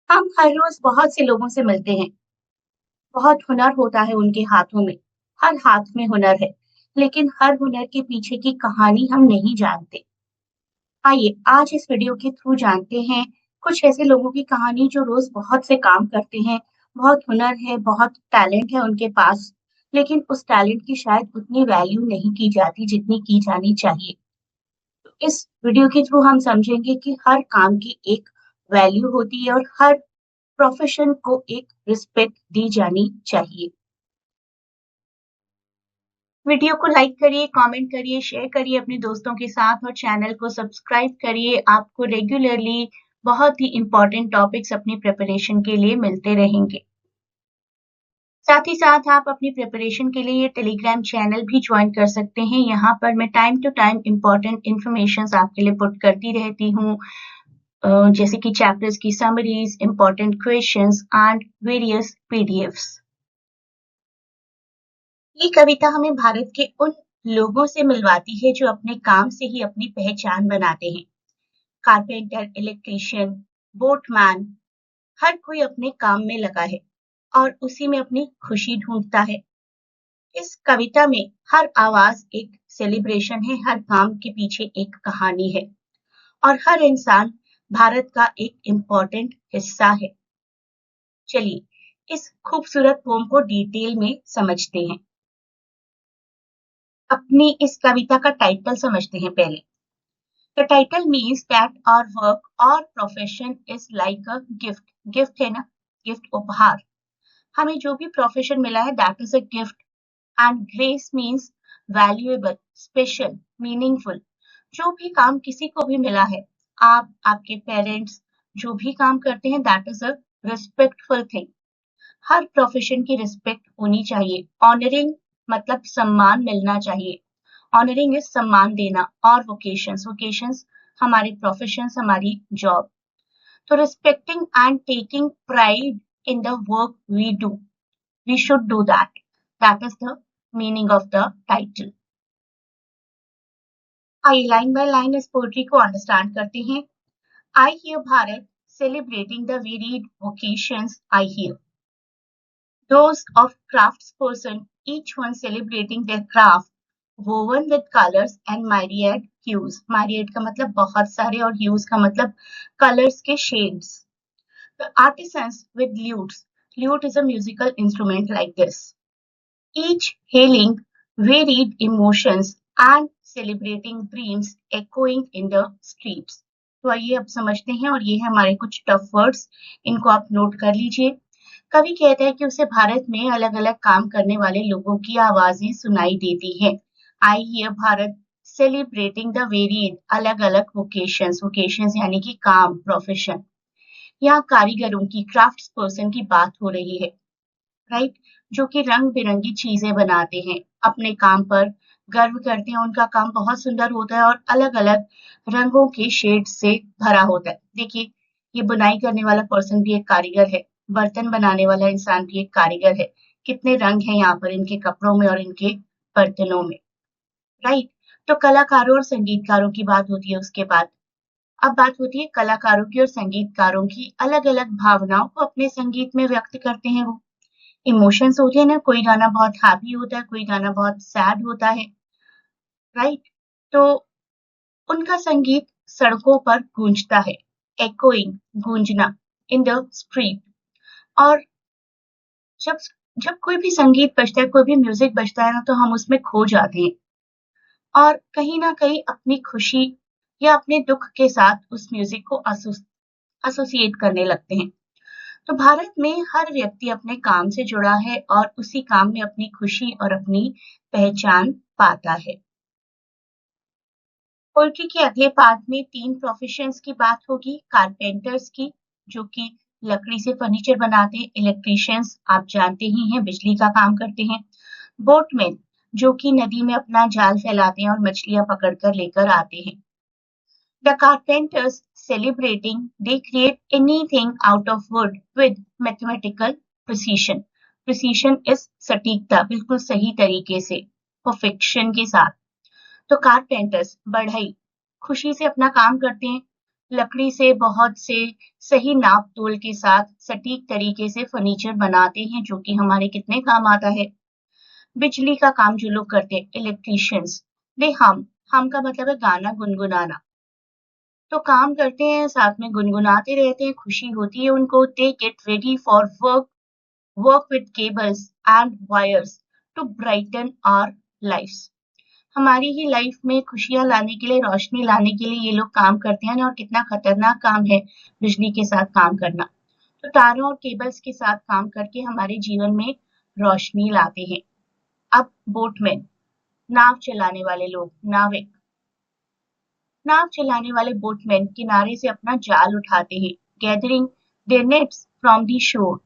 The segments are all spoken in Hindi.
हम हर रोज बहुत से लोगों से मिलते हैं। बहुत हुनर होता है उनके हाथों में। हर हाथ में हुनर है, लेकिन हर हुनर के पीछे की कहानी हम नहीं जानते। आइए आज इस वीडियो के थ्रू जानते हैं कुछ ऐसे लोगों की कहानी जो रोज बहुत से काम करते हैं। बहुत हुनर है, बहुत टैलेंट है उनके पास, लेकिन उस टैलेंट की शायद उतनी वैल्यू नहीं की जाती जितनी की जानी चाहिए। इस वीडियो के थ्रू हम समझेंगे कि हर काम की एक वैल्यू होती है और हर प्रोफेशन को एक रिस्पेक्ट दी जानी चाहिए। वीडियो को लाइक करिए, कमेंट करिए, शेयर करिए अपने दोस्तों के साथ और चैनल को सब्सक्राइब करिए। आपको रेगुलरली बहुत ही इम्पोर्टेंट टॉपिक्स अपनी प्रिपरेशन के लिए मिलते रहेंगे। साथ ही साथ आप अपनी प्रिपरेशन के लिए ये टेलीग्राम चैनल भी ज्वाइन कर सकते हैं। यहाँ पर मैं time to time important information आपके लिए पुट करती रहती हूँ, जैसे कि चैप्टर्स की summaries, important questions and various PDFs. ये कविता हमें भारत के उन लोगों से मिलवाती है जो अपने काम से ही अपनी पहचान बनाते हैं। कारपेंटर, इलेक्ट्रीशियन, बोटमैन, हर कोई अपने काम में लगा है और उसी में अपनी खुशी ढूंढता है। इस कविता में हर आवाज एक सेलिब्रेशन है, हर काम के पीछे एक कहानी है और हर इंसान भारत का एक इम्पोर्टेंट हिस्सा है। चलिए इस खूबसूरत पोम को डिटेल में समझते हैं। अपनी इस कविता का टाइटल समझते हैं पहले। The title means that our work or profession is like a gift. Gift है ना, गिफ्ट उपहार। हमें जो भी प्रोफेशन मिला है that is a gift. And grace means valuable, special, meaningful. जो भी काम किसी को भी मिला है, आप, आपके पेरेंट्स जो भी काम करते हैं that is a respectful thing. Her profession की रिस्पेक्ट होनी चाहिए। ऑनरिंग मतलब सम्मान मिलना चाहिए। ऑनरिंग इज सम्मान देना। और वोकेशंस, वोकेशंस हमारे प्रोफेशंस, हमारी जॉब। तो respecting and taking pride in the work we do, we should do that. That is the meaning of the title. आइए लाइन बाय लाइन इस पोएट्री को अंडरस्टैंड करते हैं। I hear Bharat celebrating the varied vocations I hear. Those of craftsperson, each one celebrating their craft, woven with colors and myriad hues. Myriad का मतलब बहुत सारे और hues का मतलब colors के shades. The artisans with lutes. Lute is a musical instrument like this. Each hailing varied emotions and celebrating dreams echoing in the streets. तो आइए अब समझते हैं और ये है हमारे कुछ टफ वर्ड्स, इनको आप नोट कर लीजिए। कवि कहता है कि उसे भारत में अलग अलग काम करने वाले लोगों की आवाजें सुनाई देती हैं। I hear Bharat celebrating the varied, अलग अलग वोकेशंस, वोकेशंस यानी कि काम, प्रोफेशन। यहाँ कारीगरों की, क्राफ्ट्स पर्सन की बात हो रही है, राइट, जो कि रंग बिरंगी चीजें बनाते हैं, अपने काम पर गर्व करते हैं, उनका काम बहुत सुंदर होता है और अलग अलग रंगों के शेड से भरा होता है। देखिए ये बुनाई करने वाला पर्सन भी एक कारीगर है, बर्तन बनाने वाला इंसान भी एक कारीगर है। कितने रंग हैं यहाँ पर इनके कपड़ों में और इनके बर्तनों में, राइट। तो कलाकारों और संगीतकारों की बात होती है उसके बाद। अब बात होती है कलाकारों की और संगीतकारों की, अलग अलग भावनाओं को अपने संगीत में व्यक्त करते हैं वो। इमोशंस होते हैं ना, कोई गाना बहुत हैप्पी होता है, कोई गाना बहुत सैड होता है, राइट। तो उनका संगीत सड़कों पर गूंजता है, एकोइंग, गूंजना, इन द स्ट्रीट। और जब जब कोई भी संगीत बजता है, कोई भी म्यूजिक बजता है ना, तो हम उसमें खो जाते हैं और कहीं ना कहीं अपनी खुशी या अपने दुख के साथ उस म्यूजिक को एसोसिएट करने लगते हैं। तो भारत में हर व्यक्ति अपने काम से जुड़ा है और उसी काम में अपनी खुशी और अपनी पहचान पाता है। पोल्ट्री के अगले पार्ट में 3 प्रोफेशंस की बात होगी। कारपेंटर्स की, जो कि लकड़ी से फर्नीचर बनाते हैं। इलेक्ट्रीशियंस आप जानते ही हैं, बिजली का काम करते हैं। बोटमैन, जो कि नदी में अपना जाल फैलाते हैं और मछलियां पकड़कर लेकर आते हैं। The carpenters celebrating, they create anything out of wood with mathematical precision. Precision is सटीकता, बिल्कुल सही तरीके से, परफेक्शन के साथ। तो कारपेंटर्स बढ़ई खुशी से अपना काम करते हैं, लकड़ी से बहुत से सही नाप तोल के साथ सटीक तरीके से फर्नीचर बनाते हैं, जो कि हमारे कितने काम आता है। बिजली का काम जो लोग करते हैं, इलेक्ट्रीशियंस, दे हम का मतलब है गाना गुनगुनाना। तो काम करते हैं, साथ में गुनगुनाते रहते हैं, खुशी होती है उनको। They get ready for work, work with cables and wires to brighten our lifes. हमारी ही लाइफ में खुशियां लाने के लिए, रोशनी लाने के लिए ये लोग काम करते हैं। और कितना खतरनाक काम है बिजली के साथ काम करना। तो तारों और केबल्स के साथ काम करके हमारे जीवन में रोशनी लाते हैं। अब बोटमैन, नाव चलाने वाले लोग, नाविक। नाव चलाने वाले बोटमैन किनारे से अपना जाल उठाते हैं, gathering their nets from the shore.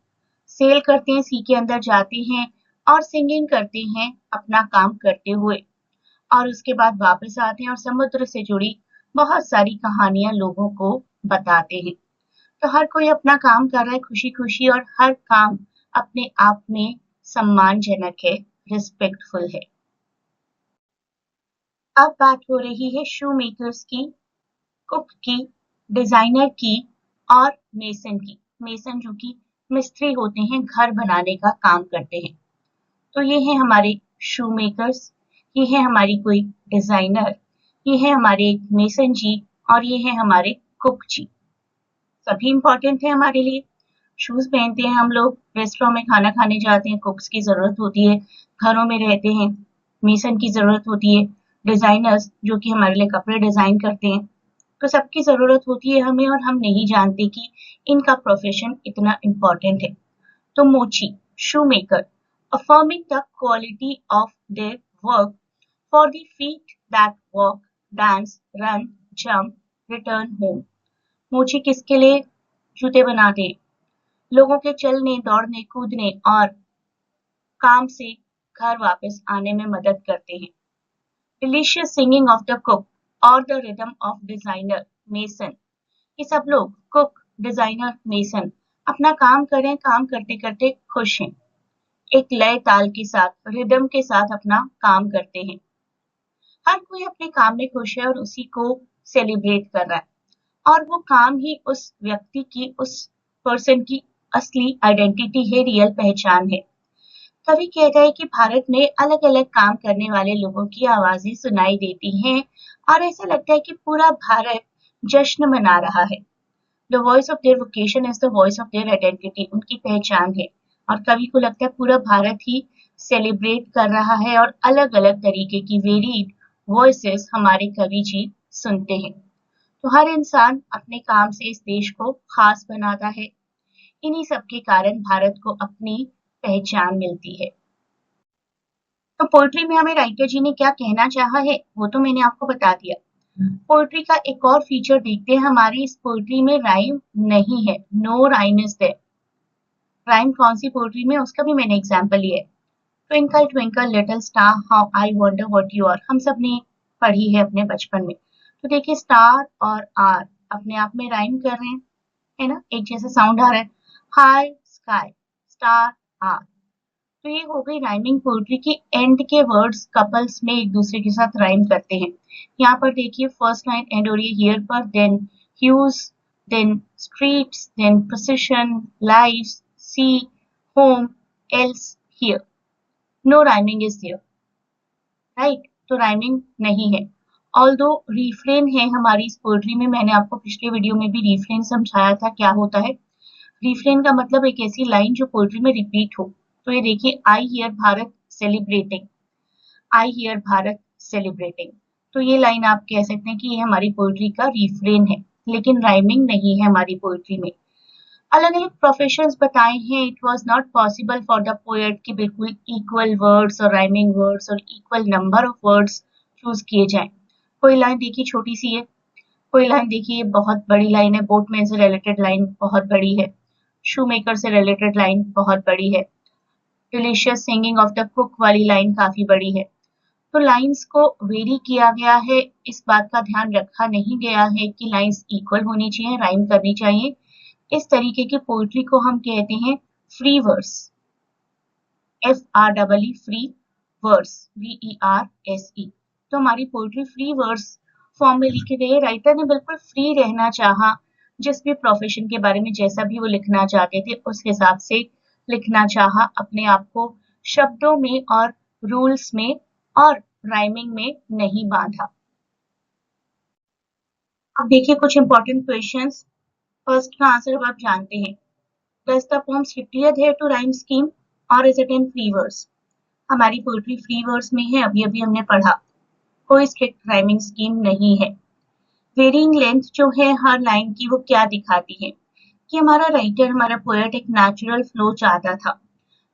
Sail करते हैं, सी के अंदर जाते हैं और सिंगिंग करते हैं अपना काम करते हुए। और उसके बाद वापस आते हैं और समुद्र से जुड़ी बहुत सारी कहानियां लोगों को बताते हैं। तो हर कोई अपना काम कर रहा है खुशी खुशी, और हर काम अपने आप में सम्मानजनक है, रिस्पेक्टफुल है। अब बात हो रही है शू मेकर्स की, कुक की, डिजाइनर की और मेसन की। मेसन जो कि मिस्त्री होते हैं, घर बनाने का काम करते हैं। तो ये है हमारे शू मेकर्स, ये है हमारी कोई डिजाइनर, ये है हमारे मेसन जी, और ये है हमारे कुक जी। सभी इंपॉर्टेंट है हमारे लिए। शूज पहनते हैं हम लोग, रेस्टोरेंट में खाना खाने जाते हैं, कुक्स की जरूरत होती है। घरों में रहते हैं, मेसन की जरूरत होती है। डिजाइनर्स जो कि हमारे लिए कपड़े डिजाइन करते हैं। तो सबकी जरूरत होती है हमें, और हम नहीं जानते कि इनका प्रोफेशन इतना इम्पोर्टेंट है। तो मोची, shoemaker, affirming the quality of their work for the feet that walk, dance, run, jump, return home. मोची किसके लिए जूते बनाते हैं? लोगों के चलने, दौड़ने, कूदने और काम से घर वापस आने में मदद करते हैं। Delicious singing of the cook और the rhythm of designer mason. ये सब लोग, कुक, डिजाइनर, मेसन, अपना काम करें, काम करते करते खुश हैं। एक लय ताल के साथ, रिदम के साथ अपना काम करते हैं। हर कोई अपने काम में खुश है और उसी को सेलिब्रेट कर रहा है। और वो काम ही उस व्यक्ति की, उस पर्सन की असली आइडेंटिटी है, रियल पहचान है। कवि कहता है कि भारत में अलग अलग काम करने वाले लोगों की आवाजें सुनाई देती हैं, और ऐसा लगता है कि पूरा भारत जश्न मना रहा है। The voice of their vocation is the voice of their identity, उनकी पहचान है। और कवि को लगता है पूरा भारत ही सेलिब्रेट कर रहा है, और अलग अलग तरीके की वेरिड वॉइसेस हमारे कवि जी सुनते हैं। तो हर इंसान अपने काम से इस देश को खास बनाता है। इन्हीं सब के कारण भारत को अपनी पहचान मिलती है। तो पोएट्री में हमें राइटर जी ने क्या कहना चाहा है, वो तो मैंने आपको बता दिया। पोएट्री का एक और फीचर देखते हैं। हमारी इस पोएट्री में राइम नहीं है, no rhyme is there. Rhyme कौन सी पोएट्री में, उसका भी मैंने एग्जांपल लिया है। Twinkle twinkle little star how I wonder what you are, हम सब ने पढ़ी है अपने बचपन में। तो देखिए, स्टार और आर अपने आप में राइम कर रहे हैं, है ना, एक जैसा साउंड आ रहा है। High sky, star, are. तो ये हो गई राइमिंग पोएट्री की। एंड के वर्ड्स कपल्स में एक दूसरे के साथ राइम करते हैं। यहाँ पर देखिए, फर्स्ट लाइन एंड हो रही है हियर पर, then hues, then streets, then procession, life, sea, home, else, here. No rhyming is here, right. तो राइमिंग नहीं है। ऑल्दो रिफ्रेन है हमारी इस पोएट्री में। मैंने आपको पिछले वीडियो में भी रिफ्रेन समझाया था क्या होता है। रिफ्रेन का मतलब एक ऐसी लाइन जो पोएट्री में रिपीट हो। तो ये देखिए, आई हियर भारत सेलिब्रेटिंग, आई हियर भारत सेलिब्रेटिंग। तो ये लाइन आप कह सकते हैं कि ये हमारी पोएट्री का रिफ्रेन है, लेकिन राइमिंग नहीं है हमारी पोएट्री में। अलग अलग प्रोफेशंस बताए हैं। It was not possible for the poet कि बिल्कुल इक्वल वर्ड्स और राइमिंग वर्ड्स और equal number of words choose किए जाएं। कोई लाइन देखिए छोटी सी है, कोई लाइन देखिए बहुत बड़ी लाइन है। बोटमैन से रिलेटेड लाइन बहुत बड़ी है, शू मेकर से रिलेटेड लाइन बहुत बड़ी है, delicious singing of the cook वाली लाइन काफी बड़ी है। तो लाइंस को वेरी किया गया है, इस बात का ध्यान रखा नहीं गया है कि लाइंस इक्वल होनी चाहिए, राइम करनी चाहिए। इस तरीके की पोइट्री को हम कहते हैं free verse, FREE, free verse, VERSE। तो हमारी पोइट्री फ्री वर्स फॉर्म में लिखे गए। राइटर ने बिल्कुल फ्री रहना चाहा, जिस भी प्रोफेशन के बारे में जैसा भी वो लिखना चाहते थे उस हिसाब से लिखना चाहा, अपने आप को शब्दों में और रूल्स में और राइमिंग में नहीं बांधा। अब देखिए कुछ इंपॉर्टेंट क्वेश्चंस। फर्स्ट का आंसर अब आप जानते हैं। Does the poem strictly adhere to rhyme scheme और is it in free verse? हमारी पोएट्री फ्री वर्स में है, अभी अभी हमने पढ़ा। कोई स्ट्रिक्ट राइमिंग स्कीम नहीं है। वेरिंग लेंथ जो है हर लाइन की वो क्या दिखाती है कि हमारा राइटर, हमारा पोएट एक नेचुरल फ्लो चाहता था।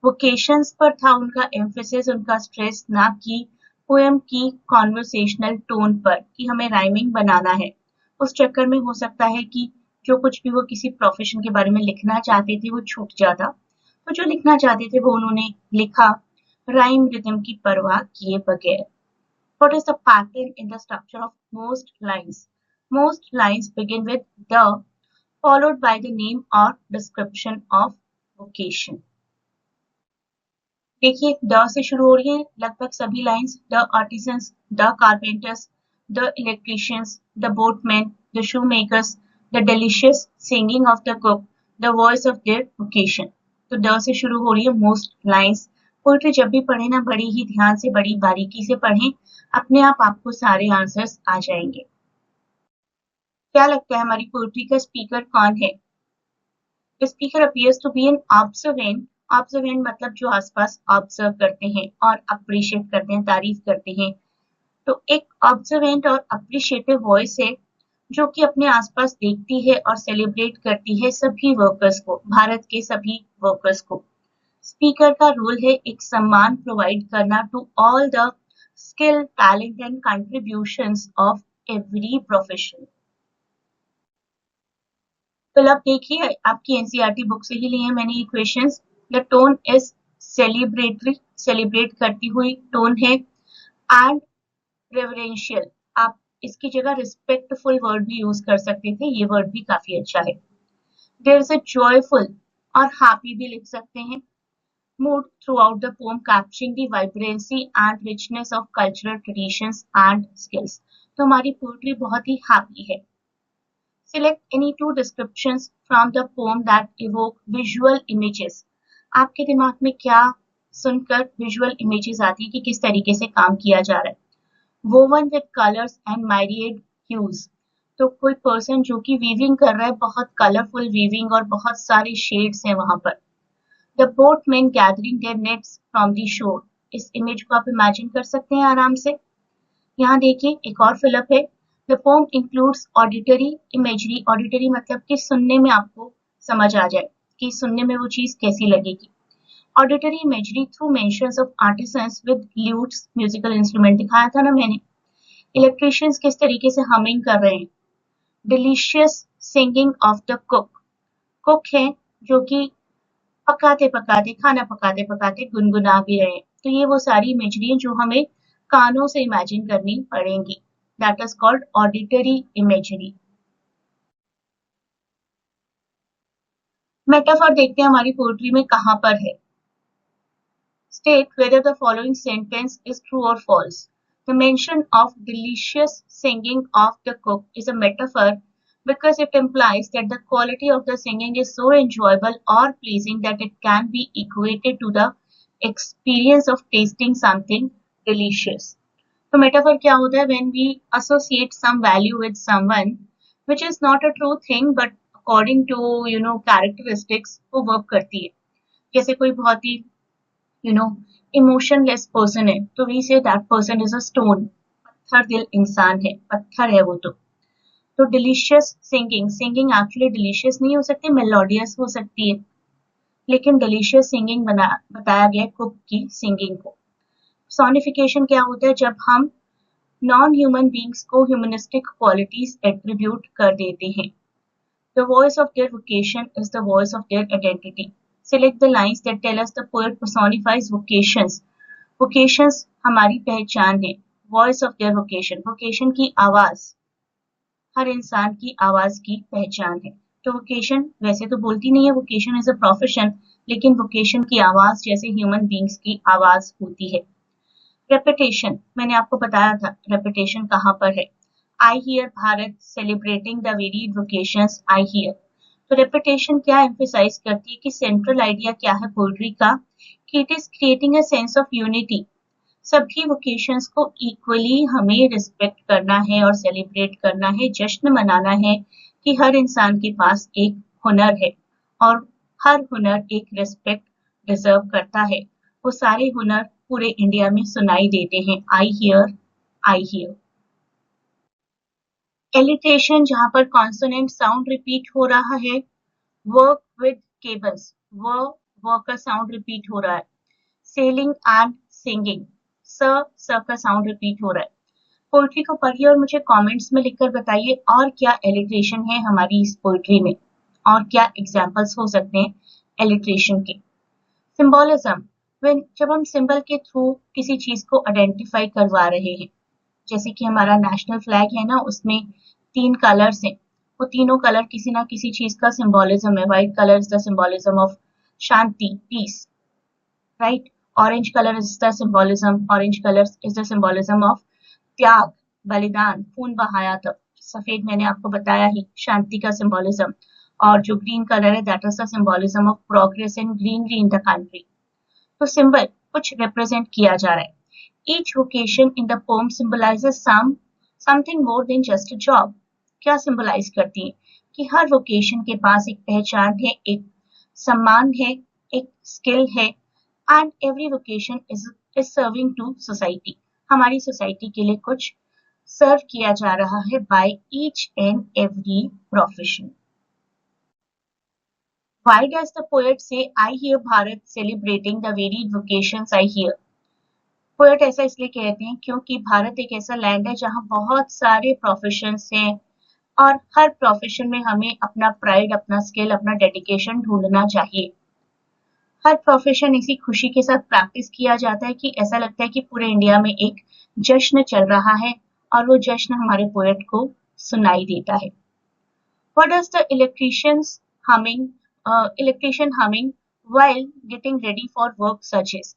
वोकेशंस पर था उनका एम्फेसिस, उनका स्ट्रेस, ना कि पोएम की कॉन्वर्सेशनल टोन पर कि हमें राइमिंग बनाना है। उस चक्कर में हो सकता है कि जो कुछ भी वो किसी प्रोफेशन के बारे में लिखना चाहते थे वो छूट जाता। तो जो लिखना चाहते थे वो उन्होंने लिखा, राइम रिदम की परवाह किए बगैर। What is the pattern in the structure of most lines? Most lines begin with the followed by the name or description of vocation. देखिए द से शुरू हो रही है लगभग सभी lines. The artisans, the carpenters, the electricians, the boatman, the shoe makers, the delicious singing of the cook, the voice of their vocation. तो द से शुरू हो रही है मोस्ट लाइंस। पोएट्री जब भी पढ़े ना बड़ी ही ध्यान से, बड़ी बारीकी से पढ़ें, अपने आप आपको सारे आंसर्स आ जाएंगे। क्या लगता है हमारी पोएट्री का स्पीकर कौन है? The speaker appears to be an observant. Observant मतलब जो आसपास ऑब्जर्व करते हैं और अप्रिशिएट करते हैं, तारीफ करते हैं। तो एक ऑब्जर्वेंट और अप्रिशिएटिव वॉइस है जो कि अपने आसपास देखती है और सेलिब्रेट करती है सभी वर्कर्स को, भारत के सभी वर्कर्स को। स्पीकर का रोल है एक सम्मान प्रोवाइड करना to all the skill, talent and contributions of every profession. तो अब देखिए आपकी एनसीईआरटी बुक से ही लिए हैं मैंने ये questions. The tone is celebratory, celebrate करती हुई टोन है। एंड रेवरेंशियल, आप इसकी जगह रिस्पेक्टफुल वर्ड भी यूज कर सकते थे, ये वर्ड भी काफी अच्छा है। देयर इज अ जॉयफुल और हैप्पी भी लिख सकते हैं। Mood through out the pome capturing the vibrancy and richness of cultural traditions and skills. तो हमारी पोएट्री बहुत ही हैप्पी है। Select any two descriptions from the poem that evoke visual images. आपके दिमाग में क्या सुनकर विजुअल इमेजेस आती है कि किस तरीके से काम किया जा रहा है? Woven with colors and myriad hues. तो कोई पर्सन जो कि वीविंग कर रहा है, बहुत कलरफुल वीविंग और बहुत सारे शेड्स हैं वहां पर। The boatmen gathering their nets from the shore. इस इमेज को आप इमेजिन कर सकते हैं आराम से। यहाँ देखिए एक और फिलअप है। The pome includes auditory imagery. Auditory मतलब कि सुनने में आपको समझ आ जाए कि सुनने में वो चीज कैसी लगेगी। Auditory imagery through mentions of artisans with lutes, musical instrument दिखाया था ना मैंने। इलेक्ट्रिशियंस किस तरीके से हमिंग कर रहे हैं। Delicious singing of the cook. Cook है जो कि पकाते पकाते, खाना पकाते पकाते गुनगुना भी रहे हैं। तो ये वो सारी इमेजरी है जो हमें कानों से इमेजिन करनी पड़ेंगी। That is called auditory imagery. Metaphor देखते हैं हमारी पोएट्री में कहां पर है। State whether the following sentence is true or false. The mention of delicious singing of the cook is a metaphor because it implies that the quality of the singing is so enjoyable or pleasing that it can be equated to the experience of tasting something delicious. तो मेटाफर क्या होता है? When we associate some value with someone which is not a true thing but according to characteristics वो वर्क करती है। जैसे कोई बहुत ही इमोशनलेस पर्सन है तो we say that person is a stone. पत्थर दिल इंसान है, पत्थर है वो। तो delicious singing, singing actually delicious नहीं हो सकती, मेलोडियस हो सकती है, लेकिन डिलीशियस सिंगिंग बताया गया कुक की सिंगिंग को। सोनिफिकेशन क्या होता है? जब हम नॉन ह्यूमन बींग्स को ह्यूमनिस्टिक क्वालिटीज एट्रीब्यूट कर देते हैं। The voice of their vocation is the voice of their identity. Select the lines that tell us the poet personifies vocations. Vocations हमारी पहचान है। Voice of their vocation, vocation की आवाज, हर इंसान की आवाज की पहचान है। तो वोकेशन वैसे तो बोलती नहीं है, वोकेशन इज अ प्रोफेशन, लेकिन वोकेशन की आवाज जैसे ह्यूमन बींग्स की आवाज होती है। रेपिटेशन, मैंने आपको बताया था रेपिटेशन कहाँ पर है। आई hear Bharat celebrating the varied vocations I hear. तो रेपुटेशन क्या एम्फेसाइज करती है कि सेंट्रल आइडिया क्या है पोइट्री का, कि it is creating a sense of unity. सभी वोकेशंस को इक्वली हमें रिस्पेक्ट करना है और सेलिब्रेट करना है, जश्न मनाना है कि हर इंसान के पास एक हुनर है और हर हुनर एक रिस्पेक्ट डिजर्व करता है। वो सारे हुनर पूरे इंडिया में सुनाई देते हैं। I here, I hear. Alliteration जहां पर कॉन्सोनेंट साउंड रिपीट हो रहा है। वर्क विद केबल्स, व का साउंड रिपीट हो रहा है। सेलिंग एंड सिंगिंग, स का साउंड रिपीट हो रहा है। पोइट्री को पढ़िए और मुझे कमेंट्स में लिखकर बताइए और क्या एलिट्रेशन है हमारी इस पोइट्री में, और क्या एग्जाम्पल्स हो सकते हैं एलिट्रेशन के। सिंबोलिज्म, व्हेन जब हम सिंबल के थ्रू किसी चीज को आइडेंटिफाई करवा रहे हैं, जैसे कि हमारा नेशनल फ्लैग है ना, उसमें 3 कलर्स हैं। वो तीनों कलर किसी ना किसी चीज का सिंबोलिज्म है। White colour is the symbolism of शांति, peace, right. Orange colour is the symbolism, orange colour is the symbolism of त्याग, बलिदान, खून बहाया तब। सफेद मैंने आपको बताया ही, शांति का सिंबोलिज्म। और जो ग्रीन कलर है that is the symbolism of progress and greenery in the country. तो सिंबल कुछ रिप्रेजेंट किया जा रहा है। Each vocation in the poem symbolizes something more than just a job. क्या symbolize करती है कि हर vocation के पास एक पहचान है, एक सम्मान है, एक skill है, and every vocation is serving to society. हमारी society के लिए कुछ serve किया जा रहा है by each and every profession. Why does the poet say, I hear Bharat celebrating the varied vocations I hear? Poet ऐसा इसलिए कहते हैं क्योंकि भारत एक ऐसा लैंड है जहां बहुत सारे प्रोफेशंस हैं और हर प्रोफेशन में हमें अपना प्राइड, अपना स्किल, अपना डेडिकेशन ढूंढना चाहिए। हर प्रोफेशन इसी खुशी के साथ प्रैक्टिस किया जाता है कि ऐसा लगता है कि पूरे इंडिया में एक जश्न चल रहा है और वो जश्न हमारे पोएट को सुनाई देता है। What does the electrician humming while getting ready for work suggest?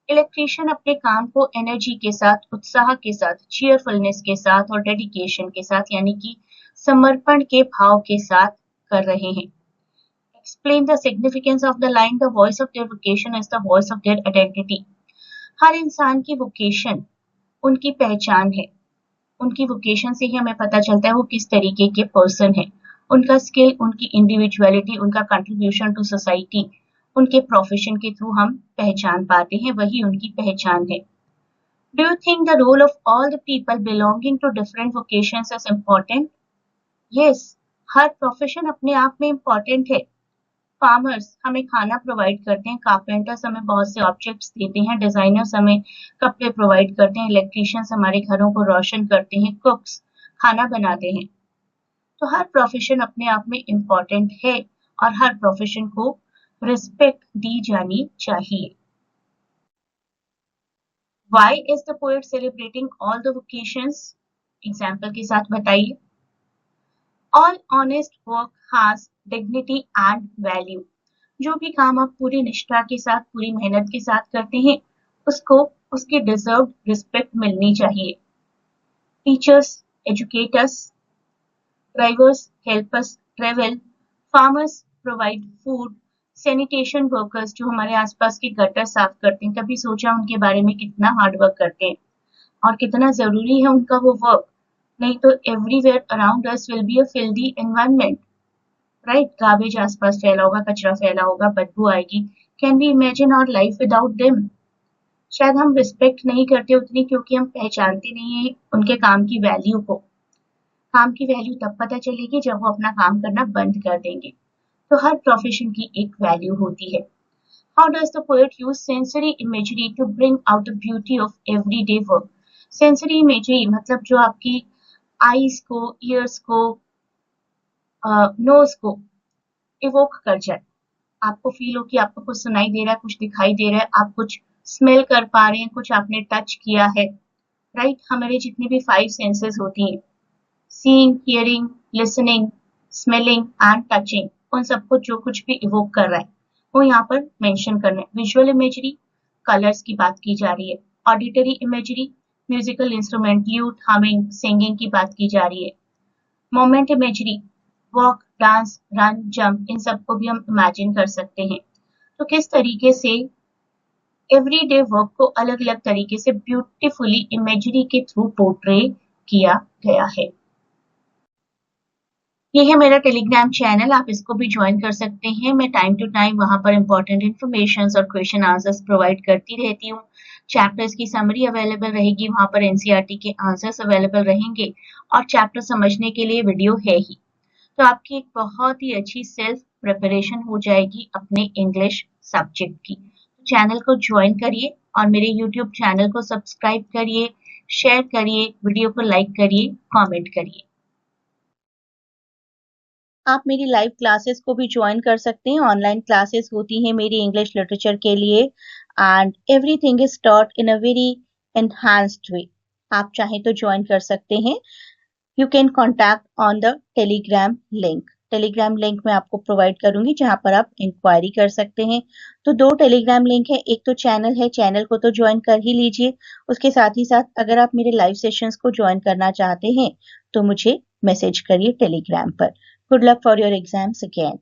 Electrician अपने काम को एनर्जी के साथ, उत्साह के साथ, चीयरफुलनेस के साथ और डेडिकेशन के साथ, यानी कि समर्पण के भाव के साथ कर रहे हैं। Explain the significance of the line, the voice of their vocation is the voice of their identity. हर इंसान की वोकेशन उनकी पहचान है। उनकी वोकेशन से ही हमें पता चलता है वो किस तरीके के पर्सन है। उनका स्किल, उनकी इंडिविजुअलिटी, उनका कंट्रीब्यूशन टू सोसाइटी, उनके प्रोफेशन के थ्रू हम पहचान पाते हैं, वही उनकी पहचान है। Do you think the role of all the people belonging to different vocations is important? Yes, हर प्रोफेशन अपने आप में इम्पोर्टेंट है। फार्मर्स हमें खाना प्रोवाइड करते हैं, कारपेंटर्स हमें बहुत से ऑब्जेक्ट्स देते हैं, डिजाइनर्स हमें कपड़े प्रोवाइड करते हैं, इलेक्ट्रीशियंस हमारे घरों को रोशन करते हैं, कुक्स खाना बनाते हैं। तो हर प्रोफेशन अपने आप में इम्पोर्टेंट है और हर प्रोफेशन को रिस्पेक्ट दी जानी चाहिए। Why is the poet celebrating all the vocations? Example के साथ बताइए। All honest work has dignity and value. जो भी काम आप पूरी निष्ठा के साथ, पूरी मेहनत के साथ करते हैं, उसको उसकी डिजर्व्ड रिस्पेक्ट मिलनी चाहिए। टीचर्स एजुकेट अस, drivers help us travel, farmers provide food, sanitation workers जो हमारे आसपास के गटर साफ करते हैं, कभी सोचा उनके बारे में कितना हार्ड वर्क करते हैं और कितना जरूरी है उनका वो वर्क। नहीं तो everywhere around us will be a filthy environment, right. Garbage आसपास फैला होगा, कचरा फैला होगा, बदबू आएगी। Can we imagine our life without them? शायद हम रिस्पेक्ट नहीं करते उतनी क्योंकि हम पहचानते नहीं है उनके काम की वैल्यू को। काम की वैल्यू तब पता चलेगी जब वो अपना काम करना बंद कर देंगे। तो हर प्रोफेशन की एक वैल्यू होती है। How does the poet use sensory imagery to bring out the beauty of everyday work? Sensory imagery मतलब जो आपकी आईज को, ईयर्स को, नोज को इवोक कर जाए। आपको फील हो कि आपको कुछ सुनाई दे रहा है, कुछ दिखाई दे रहा है, आप कुछ स्मेल कर पा रहे हैं, कुछ आपने टच किया है, राइट। हमारे जितनी भी 5 सेंसेस होती हैं, seeing, hearing, listening, smelling and touching, उन सबको जो कुछ भी इवोक कर रहा है वो यहाँ पर मेंशन करना है। विजुअल इमेजरी, कलर्स की बात की जा रही है। Auditory imagery, musical instrument, lute, humming, singing की बात की जा रही है। Movement imagery, walk, dance, run, jump, इन सबको भी हम इमेजिन कर सकते हैं। तो किस तरीके से एवरीडे वर्क को अलग-अलग तरीके से ब्यूटीफुली इमेजरी के थ्रू पोर्ट्रे किया गया है। ये है मेरा टेलीग्राम चैनल, आप इसको भी ज्वाइन कर सकते हैं। मैं टाइम टू टाइम वहां पर इंपॉर्टेंट इन्फॉर्मेशन और क्वेश्चन आंसर्स प्रोवाइड करती रहती हूँ। चैप्टर्स की समरी अवेलेबल रहेगी, वहां पर एनसीईआरटी के आंसर्स अवेलेबल रहेंगे और चैप्टर समझने के लिए वीडियो है ही। तो आपकी एक बहुत ही अच्छी सेल्फ प्रिपरेशन हो जाएगी अपने इंग्लिश सब्जेक्ट की। चैनल को ज्वाइन करिए और मेरे यूट्यूब चैनल को सब्सक्राइब करिए, शेयर करिए, वीडियो को लाइक करिए, कमेंट करिए। आप मेरी लाइव क्लासेस को भी ज्वाइन कर सकते हैं। ऑनलाइन क्लासेस होती हैं मेरी इंग्लिश लिटरेचर के लिए and everything is taught in a very enhanced way. आप चाहें तो ज्वाइन कर सकते हैं। You can contact on the Telegram link. Telegram link मैं आपको प्रोवाइड करूंगी जहां पर आप इंक्वायरी कर सकते हैं। तो 2 टेलीग्राम लिंक है, एक तो चैनल है, चैनल को तो ज्वाइन कर ही लीजिए। उसके साथ ही साथ अगर आप मेरे लाइव सेशंस को ज्वाइन करना चाहते हैं तो मुझे मैसेज करिए टेलीग्राम पर। Good luck for your exams again.